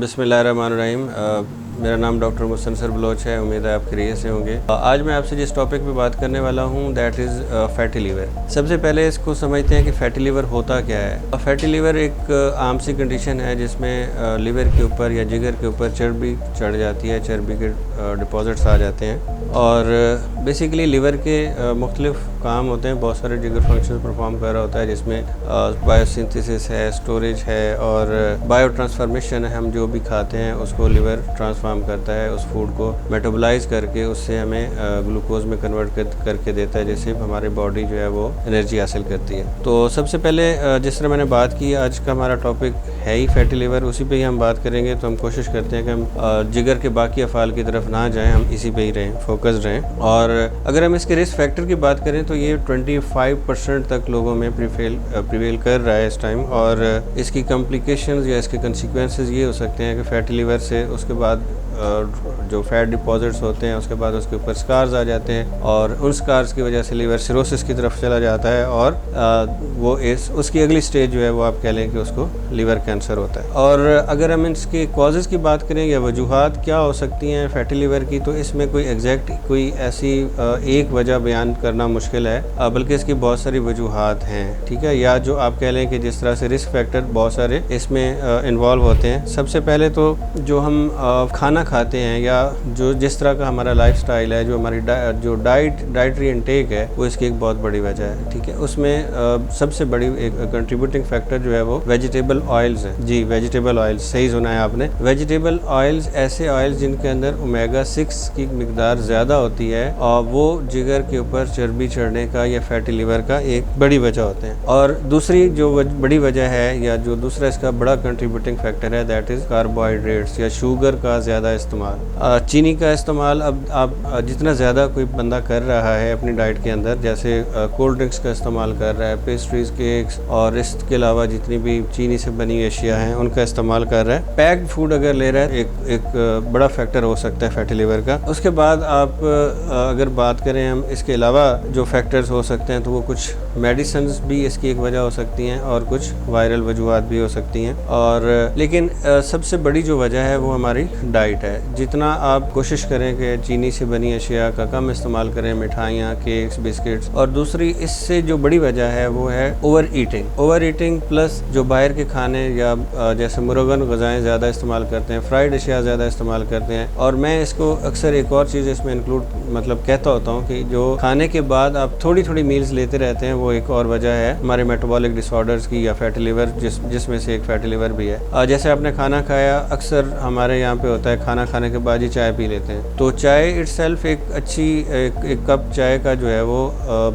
बिस्मिल्लाहिर्रहमानिर्रहीम। मेरा नाम डॉक्टर मुस्तनसर बलोच है। उम्मीद है आप खैरियत से होंगे। आज मैं आपसे जिस टॉपिक पे बात करने वाला हूँ दैट इज़ फैटी लीवर। सबसे पहले इसको समझते हैं कि फैटी लीवर होता क्या है। फैटी लीवर एक आम सी कंडीशन है जिसमें लीवर के ऊपर या जिगर के ऊपर चर्बी चढ़ जाती है, चर्बी के डिपॉजिट्स आ जाते हैं और बेसिकली लीवर के मुख्तलिफ काम होते हैं। बहुत सारे जिगर फंक्शन परफॉर्म कर रहा होता है जिसमें बायोसिंथेसिस है, स्टोरेज है और बायो ट्रांसफॉर्मेशन है। हम जो भी खाते हैं उसको लीवर ट्रांसफॉर्म करता है, उस फूड को मेटाबोलाइज करके उससे हमें ग्लूकोज में कन्वर्ट करके देता है, जिससे हमारी बॉडी जो है वो एनर्जी हासिल करती है। तो सबसे पहले जिस तरह मैंने बात की, आज का हमारा टॉपिक है ही फैटी लीवर, उसी पे ही हम बात करेंगे। तो हम कोशिश करते हैं कि हम जिगर के बाकी अफ़ाल की तरफ ना जाएं, हम इसी पे ही रहें, फोकस्ड रहें। और अगर हम इसके रिस्क फैक्टर की बात करें तो ये 25% तक लोगों में प्रिवेल कर रहा है इस टाइम। और इसकी कॉम्प्लिकेशंस या इसके कंसिक्वेंसेस ये हो सकते हैं कि फैटी लीवर से उसके बाद जो फैट डिपॉजिट्स होते हैं उसके बाद उसके ऊपर स्कार्स आ जाते हैं और उन स्कार्स की वजह से लीवर सिरोसिस की तरफ चला जाता है और वो उसकी अगली स्टेज जो है वो आप कह लें कि उसको लीवर कैंसर होता है। और अगर हम इसके कॉजेज़ की बात करें या वजूहात क्या हो सकती हैं फैटी लीवर की, तो इसमें कोई एग्जैक्ट कोई ऐसी एक वजह बयान करना मुश्किल है, बल्कि इसकी बहुत सारी वजूहात हैं, ठीक है। या जो आप कह लें कि जिस तरह से रिस्क फैक्टर बहुत सारे इसमें इन्वॉल्व होते हैं। सबसे पहले तो जो हम खाना खाते हैं या जो जिस तरह का हमारा लाइफस्टाइल है, जो हमारी जो डाइटरी इंटेक है, वो इसकी एक बहुत बड़ी वजह है, ठीक है। उसमें सबसे बड़ी एक कंट्रीब्यूटिंग फैक्टर जो है वो वेजिटेबल ऑयल्स है। जी, वेजिटेबल ऑयल्स, सही सुना है आपने। वेजिटेबल ऑयल्स ऐसे ऑयल्स जिनके अंदर ओमेगा 6 की मिकदार ज़्यादा होती है और वो जिगर के ऊपर चर्बी चढ़ने का या फैटी लीवर का एक बड़ी वजह होते हैं। और दूसरी जो बड़ी वजह है या जो दूसरा इसका बड़ा कंट्रीब्यूटिंग फैक्टर है दैट इज़ कार्बोहाइड्रेट्स या शुगर का ज़्यादा इस्तेमाल, चीनी का इस्तेमाल। अब आप जितना ज़्यादा कोई बंदा कर रहा है अपनी डाइट के अंदर, जैसे कोल्ड ड्रिंक्स का इस्तेमाल कर रहा है, पेस्ट्रीज, केक्स और इसके अलावा जितनी भी चीनी से बनी अशिया हैं उनका इस्तेमाल कर रहा है, पैक्ड फूड अगर ले रहा है, एक बड़ा फैक्टर हो सकता है फैटी लीवर का। उसके बाद आप अगर बात करें हम इसके अलावा जो फैक्टर्स हो सकते हैं तो वो कुछ मेडिसिन्स भी इसकी एक वजह हो सकती हैं और कुछ वायरल वजूहात भी हो सकती हैं। और लेकिन सबसे बड़ी जो वजह है वो हमारी डाइट है। जितना आप कोशिश करें कि चीनी से बनी अशिया का कम इस्तेमाल करें, मिठाइयाँ, केक्स, बिस्किट्स। और दूसरी इससे जो बड़ी वजह है वो है ओवर ईटिंग प्लस जो बाहर के खाने या जैसे मुर्गन ग़िज़ाएँ ज़्यादा इस्तेमाल करते हैं, फ्राइड अशिया ज़्यादा इस्तेमाल करते हैं। और मैं इसको अक्सर एक और चीज़ इसमें इंक्लूड कहता होता हूँ कि जो खाने के बाद आप थोड़ी थोड़ी मील्स लेते रहते हैं, वो एक और वजह है हमारे मेटाबॉलिक डिसऑर्डर्स की या फैटी लीवर, जिसमें से एक फैटी लीवर भी है। जैसे आपने खाना खाया, अक्सर हमारे यहाँ पे होता है खाना खाने के बाद ही चाय पी लेते हैं। तो चाय इटसेल्फ एक अच्छी एक कप चाय का जो है वो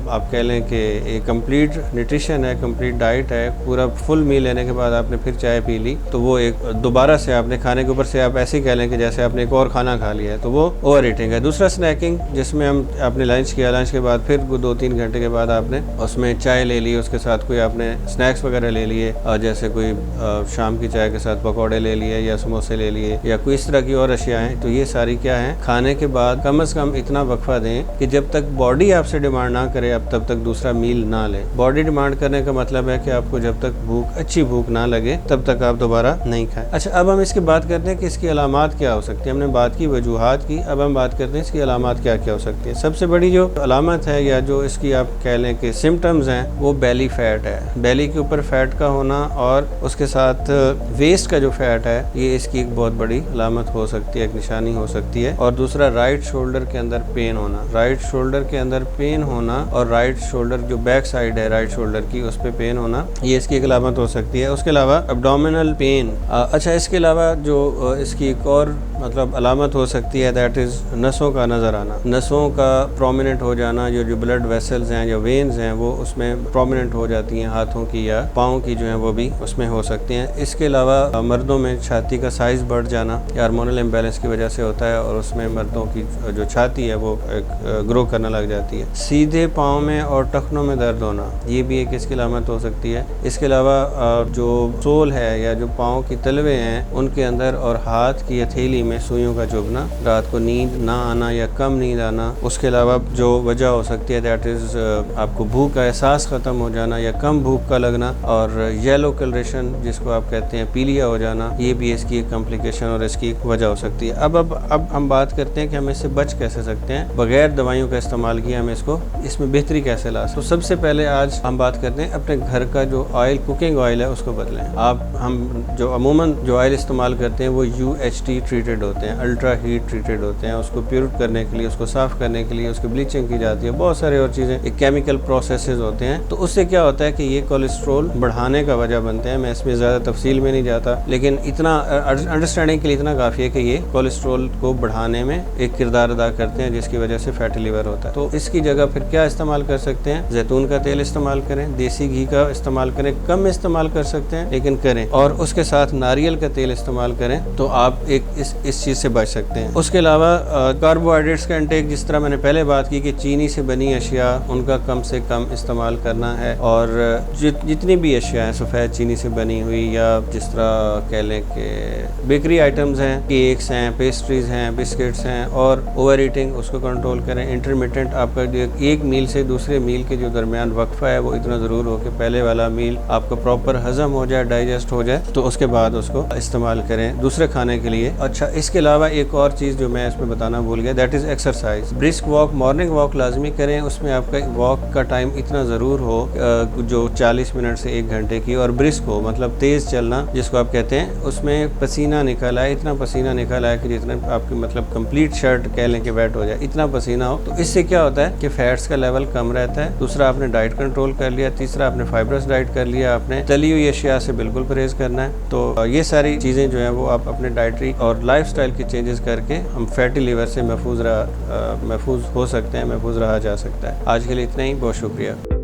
आप कह लें कि एक कंप्लीट न्यूट्रिशन है, कंप्लीट डाइट है। पूरा फुल मील लेने के बाद आपने फिर चाय पी ली तो वो एक दोबारा से आपने खाने के ऊपर से आप ऐसे ही कह लें कि जैसे आपने एक और खाना खा लिया है, तो वो ओवर ईटिंग है। दूसरा स्नैकिंग, जिसमें हम आपने लंच किया, लंच के बाद फिर 2-3 घंटे के बाद आपने उसमें चाय ले ली, उसके साथ कोई आपने स्नैक्स वगैरह ले लिए, जैसे कोई शाम की चाय के साथ पकौड़े ले लिए या समोसे ले लिए या कोई इस तरह की और अशिया हैं। तो ये सारी क्या है, खाने के बाद कम से कम इतना वक्फा दें कि जब तक बॉडी आपसे डिमांड ना करे अब तब तक दूसरा मील ना लें। बॉडी डिमांड करने का मतलब है कि आपको जब तक अच्छी भूख ना लगे तब तक आप दोबारा नहीं खाएं। अच्छा, अब हम इसकी बात करते हैं कि इसकी अलामात क्या हो सकती है। हमने बात की वजूहात की, अब हम बात करते हैं इसकी अलामात क्या क्या हो सकती है। सबसे बड़ी जो अलामत है या जो इसकी आप कह लें कि सिम्टम्स हैं वो बेली फैट है। बेली के ऊपर फैट का होना और उसके साथ वेस्ट का जो फैट है, ये इसकी एक बहुत बड़ी अलामत हो सकती है, एक निशानी हो सकती है। और दूसरा राइट शोल्डर के अंदर पेन होना, राइट शोल्डर के अंदर पेन होना और राइट शोल्डर जो बैक साइड है राइट शोल्डर की, उस पे पेन होना, ये इसकी एक अलामत हो सकती है। उसके अलावा एब्डोमिनल पेन। अच्छा, इसके अलावा जो इसकी एक और अलामत हो सकती है दैट इज़ नसों का नज़र आना, नसों का प्रोमिनेंट हो जाना। जो ब्लड वेसल्स हैं या वेन्स हैं वो उसमें प्रोमिनेंट हो जाती हैं, हाथों की या पाँव की जो है वो भी उसमें हो सकती हैं। इसके अलावा मर्दों में छाती का साइज़ बढ़ जाना या हार्मोनल इम्बैलेंस की वजह से होता है और उसमें मर्दों की जो छाती है वो ग्रो करने लग जाती है। सीधे पाँव में और टखनों में दर्द होना, ये भी एक इसकी अलामत हो सकती है। इसके अलावा जो सोल है या जो पाँव की तलवे हैं उनके अंदर और हाथ की हथेली में सुइयों का चुभना, रात को नींद ना आना या कम नींद आना, उसके अलावा जो वजह हो सकती है दैट इज़ आपको भूख का एहसास ख़त्म हो जाना या कम भूख का लगना, और येलो कलरेशन जिसको आप कहते हैं पीलिया हो जाना, ये भी इसकी एक कॉम्प्लिकेशन और इसकी एक वजह हो सकती है। अब हम बात करते हैं कि हम इससे बच कैसे सकते हैं, बगैर दवाइयों का इस्तेमाल किए हम इसमें बेहतरी कैसे ला सकते हैं। तो सबसे पहले आज हम बात करते हैं अपने घर का जो ऑयल, कुकिंग ऑयल है, उसको बदलें। हम जो अमूमन जो ऑयल इस्तेमाल करते हैं वो UHT ट्रीटेड होते हैं, अल्ट्रा हीट ट्रीटेड होते हैं। उसको प्योर करने के लिए, उसको साफ़ करने के लिए उसकी ब्लीचिंग की जाती है, बहुत सारे और चीज़ें, एक केमिकल प्रोसेसेस होते हैं। तो उससे क्या होता है कि ये कोलेस्ट्रॉल बढ़ाने का वजह बनते हैं। मैं इसमें ज़्यादा तफसील में नहीं जाता, लेकिन इतना अंडरस्टैंडिंग के लिए इतना काफ़ी है कि ये कोलेस्ट्रॉल को बढ़ाने में एक किरदार अदा करते हैं, जिसकी वजह से फैटी लिवर होता है। तो इसकी जगह फिर क्या इस्तेमाल कर सकते हैं? जैतून का तेल इस्तेमाल करें, देसी घी का इस्तेमाल करें, कम इस्तेमाल कर सकते हैं लेकिन करें, और उसके साथ नारियल का तेल इस्तेमाल करें, तो आप एक इस चीज़ से बच सकते हैं। उसके अलावा कार्बोहाइड्रेट्स का इंटेक, जिस तरह मैंने पहले बात की कि चीनी से बनी अशिया उनका कम से कम इस्तेमाल करना है, और जितनी भी अशिया हैं सफ़ेद चीनी से बनी हुई, या जिस तरह कह लें कि बेकरी आइटम्स हैं, केक्स हैं, पेस्ट्रीज़ हैं, बिस्किट्स हैं, और ओवर ईटिंग उसको कंट्रोल करें। इंटरमिटेंट आपका जो एक मील से दूसरे मील के जो दरमियान वक्फा है वो इतना ज़रूर हो कि पहले वाला मील आपका प्रॉपर हज़म हो जाए, डाइजेस्ट हो जाए, तो उसके बाद उसको इस्तेमाल करें दूसरे खाने के लिए। अच्छा, इसके अलावा एक और चीज़ जो मैं इसमें बताना भूल गया, that is exercise. Brisk walk, morning walk लाजमी करें। उसमें आपका वॉक का टाइम इतना ज़रूर हो जो 40 मिनट से 1 घंटे की, और ब्रिस्क हो मतलब तेज़ चलना जिसको आप कहते हैं, उसमें पसीना निकल आए, इतना पसीना निकल आए कि जितना आपकी मतलब कंप्लीट शर्ट कह लें कि वेट हो जाए, इतना पसीना हो। तो इससे क्या होता है कि फैट्स का लेवल कम रहता है। दूसरा, आपने डाइट कंट्रोल कर लिया। तीसरा, आपने फाइबरस डाइट कर लिया। आपने तली हुई अशिया से बिल्कुल परहेज़ करना है। तो ये सारी चीज़ें जो हैं वो आप अपने डाइटरी और लाइफस्टाइल की चेंजेस करके हम फैटी लिवर से महफूज हो सकते हैं, महफूज रहा जा सकता है। आज के लिए इतना ही, बहुत शुक्रिया।